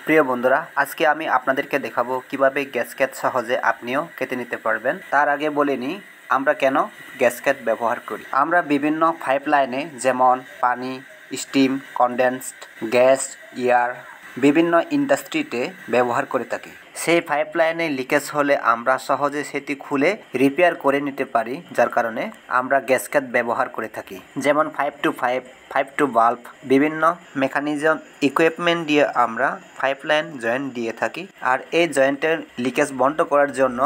প্রিয় বন্ধুরা, আজকে আমি আপনাদেরকে দেখাবো কিভাবে গ্যাসকেট সহজে আপনিও কেটে নিতে পারবেন। তার আগে বলে নিই আমরা কেন গ্যাসকেট ব্যবহার করি। আমরা বিভিন্ন পাইপলাইনে যেমন পানি, স্টিম, কনডেন্সড গ্যাস, এয়ার বিভিন্ন ইন্ডাস্ট্রিতে ব্যবহার করে থাকি। সেই পাইপলাইনে লিকেজ হলে আমরা সহজে সেটি খুলে রিপেয়ার করে নিতে পারি, যার কারণে আমরা গ্যাসকেট ব্যবহার করে থাকি। যেমন 5 to 5 to বাল্ব, বিভিন্ন মেকানিজম ইকুইপমেন্ট দিয়ে আমরা পাইপলাইন জয়েন্ট দিয়ে থাকি। আর এই জয়েন্টের লিকেজ বন্ধ করার জন্য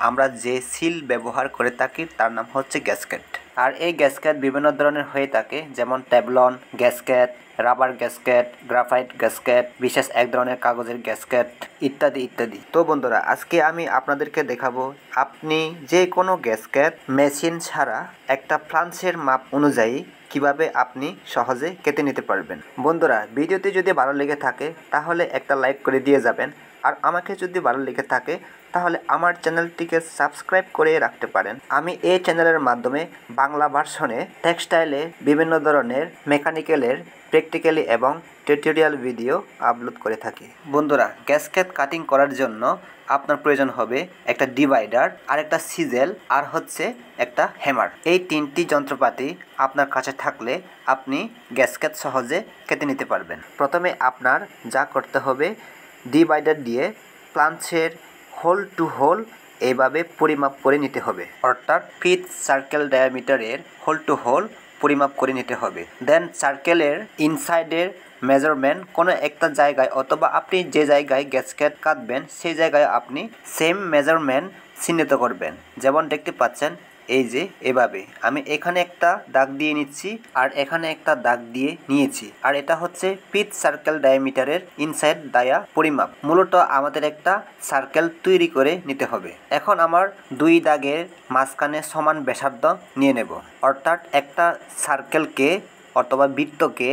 আমরা যে সিল ব্যবহার করে থাকি তার নাম হচ্ছে গ্যাসকেট। আর এই গ্যাসকেট বিভিন্ন ধরনের হয়ে থাকে, যেমন teflon gasket, rubber gasket, graphite gasket, বিশেষ এক ধরনের কাগজের গ্যাসকেট ইত্যাদি ইত্যাদি। তো বন্ধুরা, আজকে আমি আপনাদেরকে দেখাবো আপনি যে কোনো গ্যাসকেট মেশিন ছাড়া একটা ফ্লান্সের মাপ অনুযায়ী কিভাবে আপনি সহজে কেটে নিতে পারবেন। বন্ধুরা, ভিডিওটি যদি ভালো লেগে থাকে তাহলে একটা লাইক করে দিয়ে যাবেন। আর আমাকে যদি ভালো লেগে থাকে তাহলে আমার চ্যানেলটিকে সাবস্ক্রাইব করে রাখতে পারেন। আমি এই চ্যানেলের মাধ্যমে বাংলা ভার্সনে টেক্সটাইলে বিভিন্ন ধরনের মেকানিক্যালের প্র্যাকটিক্যালি এবং টিউটোরিয়াল ভিডিও আপলোড করে থাকি। বন্ধুরা, গ্যাসকেট কাটিং করার জন্য আপনার প্রয়োজন হবে একটা ডিভাইডার, আর একটা সিজেল, আর হচ্ছে একটা হ্যামার। এই তিনটি যন্ত্রপাতি আপনার কাছে থাকলে আপনি গ্যাসকেট সহজে কেটে নিতে পারবেন। প্রথমে আপনার যা করতে হবে, ডিভাইডার দিয়ে প্লাঞ্চের হোল টু হোল এইভাবে পরিমাপ করে নিতে হবে, অর্থাৎ ফিট সার্কেল ডায়ামিটারের হোল টু হোল পরিমাপ করে নিতে হবে। দেন সার্কেলের ইনসাইডের মেজারমেন্ট কোনো একটা জায়গায় অথবা আপনি যে জায়গায় গ্যাসকেট কাটবেন সেই জায়গায় আপনি সেম মেজারমেন্ট চিহ্নিত করবেন। যেমন দেখতে পাচ্ছেন, এই যে এভাবে আমি এখানে একটা দাগ দিয়ে নিচ্ছি আর এখানে একটা দাগ দিয়ে নিয়েছি। আর এটা হচ্ছে পিচ সার্কেল ডায়ামিটারের ইনসাইড দায়া পরিমাপ। মূলত আমাদের একটা সার্কেল তৈরি করে নিতে হবে। এখন আমার দুই দাগের মাঝখানে সমান ব্যাসার্ধ নিয়ে নেব, অর্থাৎ একটা সার্কেলকে অথবা বৃত্তকে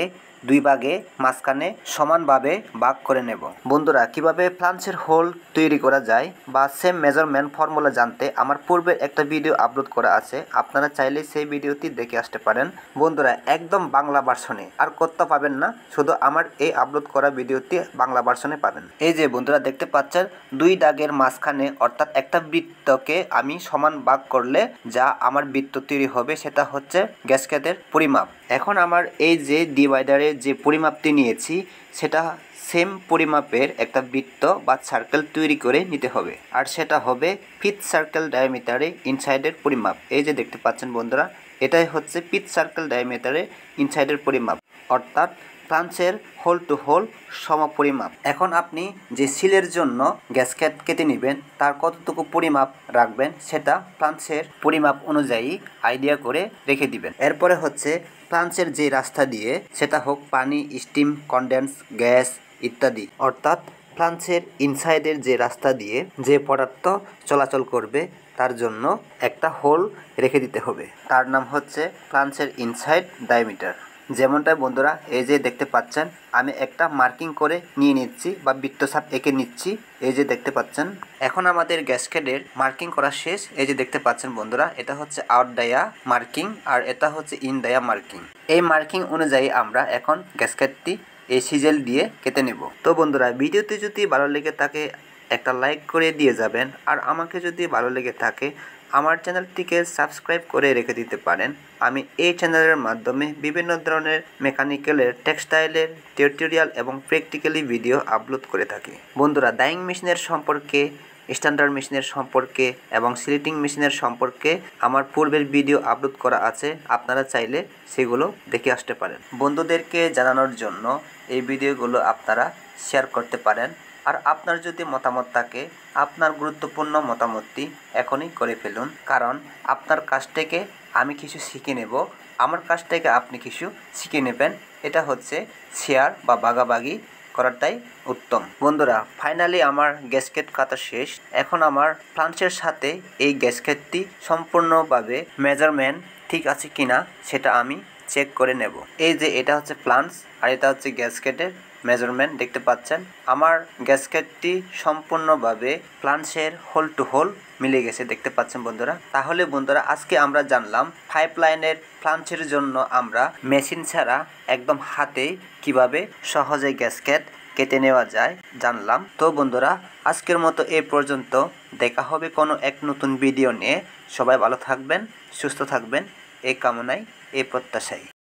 দুই ভাগে মাঝখানে সমানভাবে ভাগ করে নেব। বন্ধুরা, কিভাবে ফ্লান্সের হোল তৈরি করা যায় বা সেম মেজারমেন্ট ফর্মুলা জানতে আমার পূর্বের একটা ভিডিও আপলোড করা আছে, আপনারা চাইলে সেই ভিডিওটি দেখে আসতে পারেন। বন্ধুরা, একদম বাংলা ভার্সনে, আর কোথাও পাবেন না, শুধু আমার এই আপলোড করা ভিডিওটি বাংলা ভার্সনে পাবেন। এই যে বন্ধুরা দেখতে পাচ্ছেন, দুই দাগের মাঝখানে অর্থাৎ একটা বৃত্তকে আমি সমান ভাগ করলে যা আমার বৃত্ত তৈরি হবে সেটা হচ্ছে গ্যাসকেটের পরিমাপ। এখন আমার এই যে ডিভাইডারের যে পরিমাপটি নিয়েছি সেটা সেম পরিমাপের একটা বৃত্ত বা সার্কেল তৈরি করে নিতে হবে, আর সেটা হবে ফিট সার্কেল ডায়ামিটারে ইনসাইডের পরিমাপ। এই যে দেখতে পাচ্ছেন বন্ধুরা, এটাই হচ্ছে ফিট সার্কেল ডায়ামিটারে ইনসাইডের পরিমাপ, অর্থাৎ ফ্লান্সের হোল টু হোল সমপরিমাপ। এখন আপনি যে সিলের জন্য গ্যাসকেট কেটে নেবেন তার কতটুকু পরিমাপ রাখবেন সেটা ফ্লান্সের পরিমাপ অনুযায়ী আইডিয়া করে রেখে দিবেন। এরপরে হচ্ছে ফ্লান্সের যে রাস্তা দিয়ে, সেটা হোক পানি, স্টিম, কনডেন্স গ্যাস ইত্যাদি, অর্থাৎ ফ্লান্সের ইনসাইডের যে রাস্তা দিয়ে যে পদার্থ চলাচল করবে তার জন্য একটা হোল রেখে দিতে হবে। তার নাম হচ্ছে ফ্লান্সের ইনসাইড ডায়ামিটার। যেমনটা বন্ধুরা এই যে দেখতে পাচ্ছেন, আমি একটা মার্কিং করে নিয়ে নিচ্ছি বা বৃত্তচাপ এঁকে নিচ্ছি। এই যে দেখতে পাচ্ছেন, এখন আমাদের গ্যাসকেটের মার্কিং করা শেষ। এই যে দেখতে পাচ্ছেন বন্ধুরা, এটা হচ্ছে আউট ডায়া মার্কিং আর এটা হচ্ছে ইন ডায়া মার্কিং। এই মার্কিং অনুযায়ী আমরা এখন গ্যাসকেটটি এই সিজেল দিয়ে কেটে নেব। তো বন্ধুরা, ভিডিওটি যদি ভালো লেগে থাকে একটা লাইক করে দিয়ে যাবেন, আর আমাকে যদি ভালো লেগে থাকে আমার চ্যানেলটিকে সাবস্ক্রাইব করে রেখে দিতে পারেন। আমি এই চ্যানেলের মাধ্যমে বিভিন্ন ধরনের মেকানিক্যালের, টেক্সটাইলের টিউটোরিয়াল এবং প্র্যাকটিক্যালি ভিডিও আপলোড করে থাকি। বন্ধুরা, ডাইং মেশিনের সম্পর্কে, স্ট্যান্ডার্ড মেশিনের সম্পর্কে এবং সিলেটিং মেশিনের সম্পর্কে আমার পূর্বের ভিডিও আপলোড করা আছে, আপনারা চাইলে সেগুলো দেখে আসতে পারেন। বন্ধুদেরকে জানানোর জন্য এই ভিডিওগুলো আপনারা শেয়ার করতে পারেন। আর আপনার যদি মতামত থাকে, আপনার গুরুত্বপূর্ণ মতামতটি এখনই করে ফেলুন, কারণ আপনার কাছ থেকে আমি কিছু শিখে নেব, আমার কাছ থেকে আপনি কিছু শিখে নেবেন। এটা হচ্ছে শেয়ার বা ভাগাভাগি করাটাই উত্তম। বন্ধুরা, ফাইনালি আমার গ্যাসকেট কাটা শেষ। এখন আমার ফ্লান্সের সাথে এই গ্যাসকেটটি সম্পূর্ণভাবে মেজারমেন্ট ঠিক আছে কিনা সেটা আমি চেক করে নেব। এই যে এটা হচ্ছে ফ্লান্স আর এটা হচ্ছে গ্যাসকেটের মেজারমেন্ট। দেখতে পাচ্ছেন আমার গ্যাসকেটটি সম্পূর্ণভাবে ফ্লান্সের হোল টু হোল মিলে গেছে, দেখতে পাচ্ছেন বন্ধুরা। তাহলে বন্ধুরা, আজকে আমরা জানলাম পাইপলাইনের ফ্লান্সের জন্য আমরা মেশিন ছাড়া একদম হাতে কিভাবে সহজে গ্যাসকেট কেটে নেওয়া যায় জানলাম। তো বন্ধুরা, আজকের মতো এই পর্যন্ত। দেখা হবে কোনো এক নতুন ভিডিও নিয়ে। সবাই ভালো থাকবেন, সুস্থ থাকবেন, এই কামনায়, এই প্রত্যাশায়।